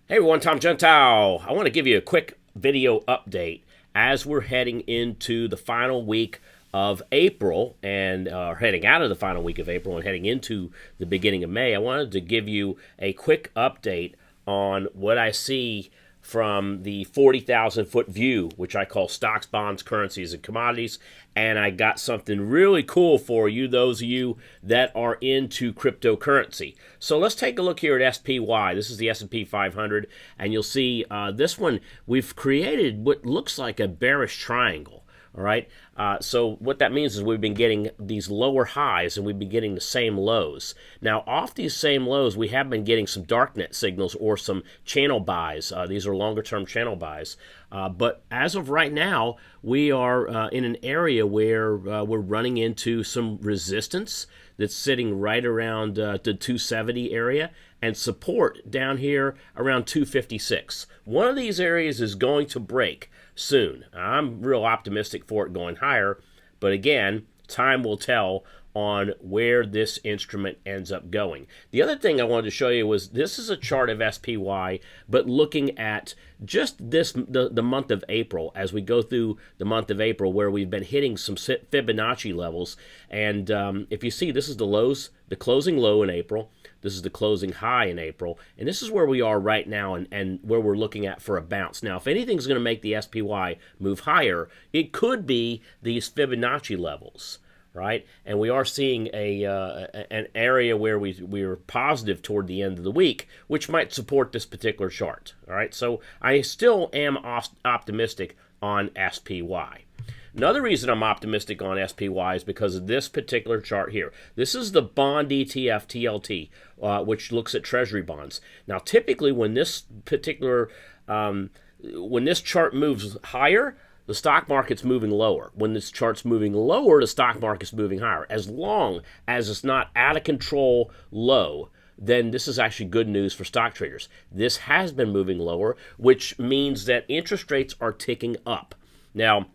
Hey everyone, Tom Gentile. I want to give you a quick video update as we're heading into the final week of April and heading out of the final week of April and heading into the beginning of May. I wanted to give you a quick update on what I see from the 40,000 foot view, which I call stocks, bonds, currencies, and commodities. And I got something really cool for you, those of you that are into cryptocurrency. So let's take a look here at SPY. This is the S&P 500, and you'll see this one, we've created what looks like a bearish triangle. All right. So what that means is we've been getting these lower highs and we've been getting the same lows. Now, off these same lows, we have been getting some darknet signals or some channel buys. These are longer-term channel buys. But as of right now, we are in an area where we're running into some resistance that's sitting right around the 270 area and support down here around 256. One of these areas is going to break soon. I'm real optimistic for it going higher, but again, time will tell on where this instrument ends up going. The other thing I wanted to show you was this is a chart of SPY, but looking at just the month of April as we go through the month of April, where we've been hitting some Fibonacci levels. And if you see, this is the lows, the closing low in April. This is the closing high in April, and this is where we are right now and where we're looking at for a bounce. Now, if anything's going to make the SPY move higher, it could be these Fibonacci levels, right? And we are seeing an area where we're positive toward the end of the week, which might support this particular chart, all right? So I still am optimistic on SPY. Another reason I'm optimistic on SPY is because of this particular chart here. This is the bond ETF TLT, which looks at treasury bonds. Now, typically when this particular, when this chart moves higher, the stock market's moving lower. When this chart's moving lower, the stock market's moving higher. As long as it's not out of control low, then this is actually good news for stock traders. This has been moving lower, which means that interest rates are ticking up. Now,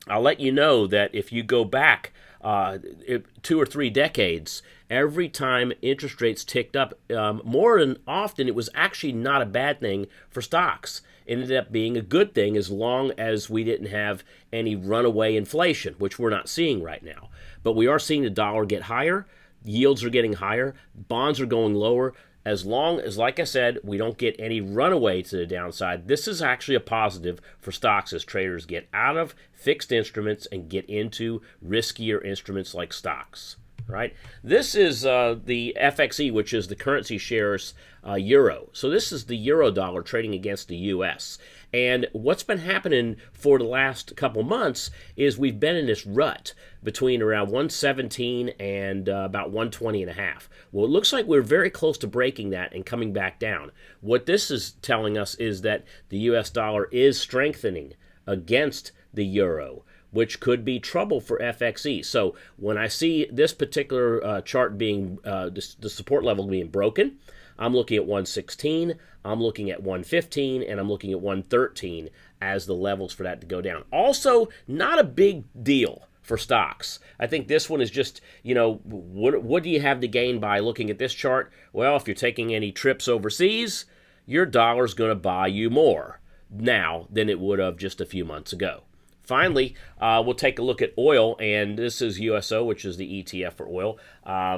I'll let you know that if you go back 2 or 3 decades, every time interest rates ticked up, more than often it was actually not a bad thing for stocks. It ended up being a good thing as long as we didn't have any runaway inflation, which we're not seeing right now. But we are seeing the dollar get higher, yields are getting higher, bonds are going lower. As long as, like I said, we don't get any runaway to the downside, this is actually a positive for stocks as traders get out of fixed instruments and get into riskier instruments like stocks. Right? This is the FXE, which is the currency shares euro. So this is the euro dollar trading against the U.S. And what's been happening for the last couple months is we've been in this rut between around 117 and about 120 and a half. Well, it looks like we're very close to breaking that and coming back down. What this is telling us is that the U.S. dollar is strengthening against the euro, which could be trouble for FXE. So when I see this particular chart being, the support level being broken, I'm looking at 116, I'm looking at 115, and I'm looking at 113 as the levels for that to go down. Also, not a big deal for stocks. I think this one is just, you know, what do you have to gain by looking at this chart? Well, if you're taking any trips overseas, your dollar's going to buy you more now than it would have just a few months ago. Finally, we'll take a look at oil, and this is USO, which is the ETF for oil.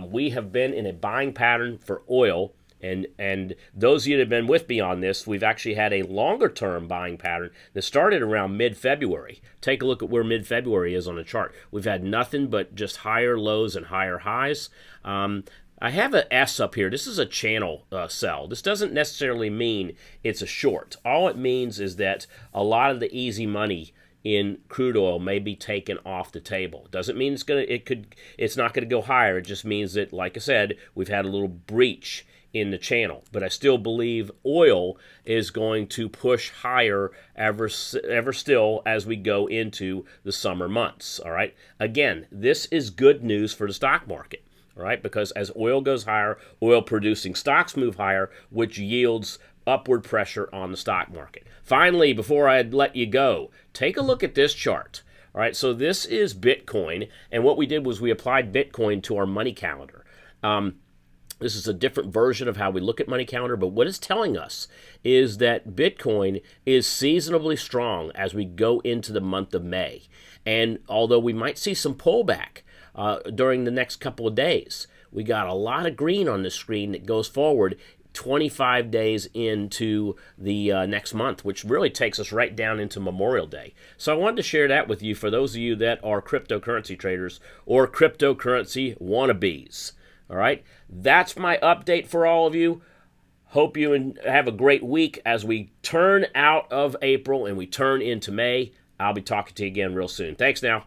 We have been in a buying pattern for oil, and those of you that have been with me on this, we've actually had a longer-term buying pattern that started around mid-February. Take a look at where mid-February is on the chart. We've had nothing but just higher lows and higher highs. I have an S up here. This is a channel sell. This doesn't necessarily mean it's a short. All it means is that a lot of the easy money in crude oil may be taken off the table. Doesn't mean it's not gonna go higher. It just means that, like I said, we've had a little breach in the channel. But I still believe oil is going to push higher ever still as we go into the summer months. All right. Again, this is good news for the stock market. All right, because as oil goes higher, oil producing stocks move higher, which yields upward pressure on the stock market. Finally, before I let you go, take a look at this chart. All right, so this is Bitcoin, and what we did was we applied Bitcoin to our money calendar. This is a different version of how we look at money calendar, but what it's telling us is that Bitcoin is seasonably strong as we go into the month of May. And although we might see some pullback during the next couple of days, we got a lot of green on the screen that goes forward 25 days into the next month, which really takes us right down into Memorial Day. So I wanted to share that with you for those of you that are cryptocurrency traders or cryptocurrency wannabes. All right, that's my update for all of you. Hope you have a great week as we turn out of April and we turn into May. I'll be talking to you again real soon. Thanks now.